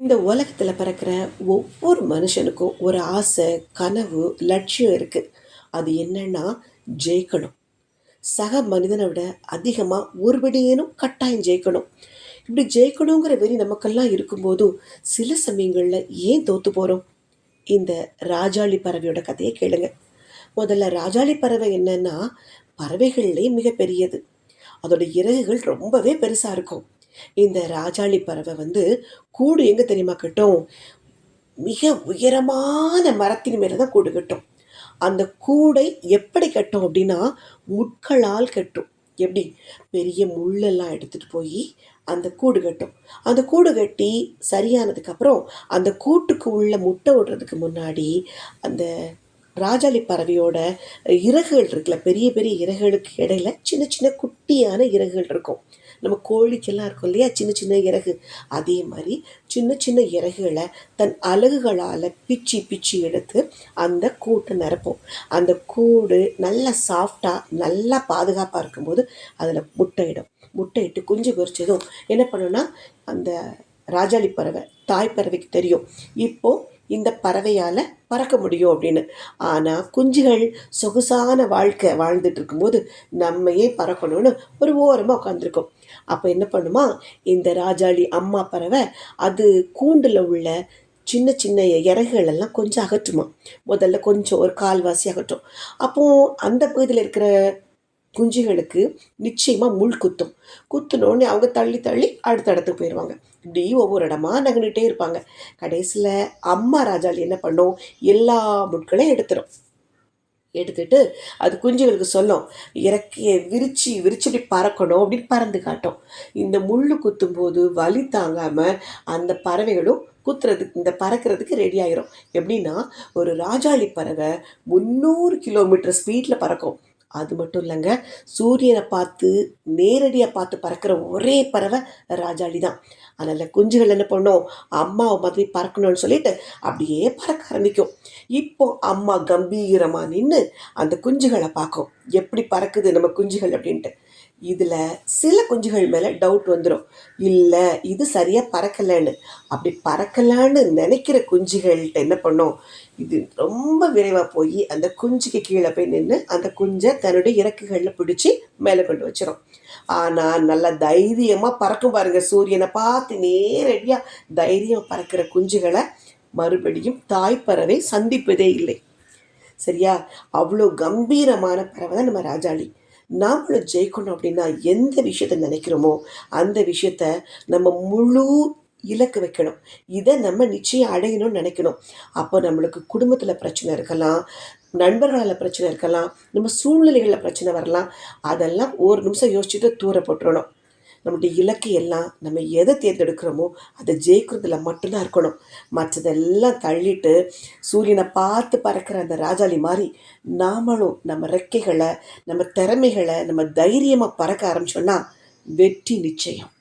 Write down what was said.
இந்த உலகத்தில் பிறக்கிற ஒவ்வொரு மனுஷனுக்கும் ஒரு ஆசை, கனவு, லட்சியம் இருக்குது. அது என்னன்னா ஜெயிக்கணும். சக மனிதனை விட அதிகமாக ஒருபடியேனும் கட்டாயம் ஜெயிக்கணும். இப்படி ஜெயிக்கணுங்கிற வெறி நமக்கெல்லாம் இருக்கும்போதும் சில சமயங்களில் ஏன் தோற்று போகிறோம்? இந்த ராஜாளி பறவையோட கதையை கேளுங்க. முதல்ல ராஜாளி பறவை என்னன்னா பறவைகள்லே மிக பெரியது. அதோட இறகுகள் ரொம்பவே பெருசாக இருக்கும். இந்த ராஜாளி பறவை கூடு எங்கே தெரியுமா கட்டும்? மிக உயரமான மரத்தின் மேலே தான் கூடு கட்டும். அந்த கூடை எப்படி கட்டும் அப்படின்னா முட்களால் கட்டும். எப்படி? பெரிய முள்ளெல்லாம் எடுத்துகிட்டு போய் அந்த கூடு கட்டும். அந்த கூடு கட்டி சரியானதுக்கப்புறம் அந்த கூட்டுக்கு உள்ள முட்டை விடுறதுக்கு முன்னாடி அந்த ராஜாளி பறவையோட இறகுகள் இருக்குல்ல, பெரிய பெரிய இறகுகளுக்கு இடையில சின்ன சின்ன குட்டியான இறகுகள் இருக்கும். நம்ம கோழிக்கெல்லாம் இருக்கும் இல்லையா சின்ன சின்ன இறகு, அதே மாதிரி சின்ன சின்ன இறகுகளை தன் அலகுகளால் பிச்சு பிச்சு எடுத்து அந்த கூட்டை நிரப்போம். அந்த கூடு நல்லா சாஃப்டாக நல்லா பாதுகாப்பாக இருக்கும்போது அதில் முட்டையிடும். முட்டையிட்டு குஞ்சு பொரிச்சதும் என்ன பண்ணுன்னா அந்த ராஜாளி பறவை தாய் பறவைக்கு தெரியும் இப்போது இந்த பறவையால் பறக்க முடியும் அப்படின்னு. ஆனால் குஞ்சுகள் சொகுசான வாழ்க்கை வாழ்ந்துட்டு இருக்கும்போது நம்மையே பறக்கணும்னு ஒரு ஓரமாக உட்காந்துருக்கும். அப்போ என்ன பண்ணுமா, இந்த ராஜாளி அம்மா பறவை அது கூண்டில் உள்ள சின்ன சின்ன இறகுகள் எல்லாம் கொஞ்சம் அகற்றுமா. முதல்ல கொஞ்சம் ஒரு கால்வாசி அகற்றும். அப்போது அந்த பகுதியில் இருக்கிற குஞ்சுகளுக்கு நிச்சயமாக முள் குத்தும். குத்துனோடனே அவங்க தள்ளி தள்ளி அடுத்த இடத்துக்கு போயிடுவாங்க. இப்படி ஒவ்வொரு இடமா நகர்ந்துட்டே இருப்பாங்க. கடைசியில் அம்மா ராஜாளி என்ன பண்ணும், எல்லா முட்களையும் எடுத்துட்டு அது குஞ்சுகளுக்கு சொல்லும், இறக்கையை விரிச்சு விரிச்சு இப்படி பறக்கணும் அப்படின்னு பறந்து காட்டும். இந்த முள் குத்தும்போது வலி தாங்காமல் அந்த பறவைகளும் இந்த பறக்கிறதுக்கு ரெடி ஆயிரும். எப்படின்னா ஒரு ராஜாளி பறவை 300 கிலோமீட்டர் ஸ்பீடில் பறக்கும். அது மட்டும் இல்லைங்க, சூரியனை பார்த்து நேரடியாக பார்த்து பறக்கிற ஒரே பறவை ராஜாளி தான். அதனால் குஞ்சுகள் என்ன பண்ணும், அம்மாவை மாதிரி பறக்கணும்னு சொல்லிட்டு அப்படியே பறக்க ஆரம்பிக்கும். இப்போ அம்மா கம்பீரமாக நின்று அந்த குஞ்சுகளை பார்க்கும், எப்படி பறக்குது நம்ம குஞ்சுகள் அப்படின்ட்டு. இதில் சில குஞ்சுகள் மேலே டவுட் வந்துடும், இல்லை இது சரியாக பறக்கலைன்னு. அப்படி பறக்கலான்னு நினைக்கிற குஞ்சுகள்கிட்ட என்ன பண்ணும், இது ரொம்ப விரைவாக போய் அந்த குஞ்சுக்கு கீழே போய் நின்று அந்த குஞ்சை தன்னுடைய இறக்குகளில் பிடிச்சி மேலே கொண்டு வச்சிடும். ஆனால் நல்லா தைரியமாக பறக்கும் பாருங்கள், சூரியனை பார்த்து நேரடியாக தைரியம் பறக்கிற குஞ்சுகளை மறுபடியும் தாய்ப்பறவை சந்திப்பதே இல்லை. சரியா? அவ்வளோ கம்பீரமான பறவை தான் நம்ம ராஜாளி. நாமளும் ஜெயிக்கணும் அப்படின்னா எந்த விஷயத்த நினைக்கிறோமோ அந்த விஷயத்த நம்ம முழு இலக்கு வைக்கணும். இதை நம்ம நிச்சயம் அடையணும்னு நினைக்கணும். அப்போ நம்மளுக்கு குடும்பத்தில் பிரச்சனை இருக்கலாம், நண்பர்களால் பிரச்சனை இருக்கலாம், நம்ம சூழ்நிலைகளில் பிரச்சனை வரலாம். அதெல்லாம் ஒரு நிமிஷம் யோசிச்சுட்டு தூர போட்டுறணும். நம்முடைய இலக்கு எல்லாம் நம்ம எதை தேர்ந்தெடுக்கிறோமோ அதை ஜெயிக்கிறதுல மட்டும்தான் இருக்கணும். மற்றதெல்லாம் தள்ளிட்டு சூரியனை பார்த்து பறக்கிற அந்த ராஜாளி மாதிரி நாமளும் நம்ம ரெக்கைகளை, நம்ம திறமைகளை, நம்ம தைரியமாக பறக்க ஆரம்பிச்சோன்னா வெற்றி நிச்சயம்.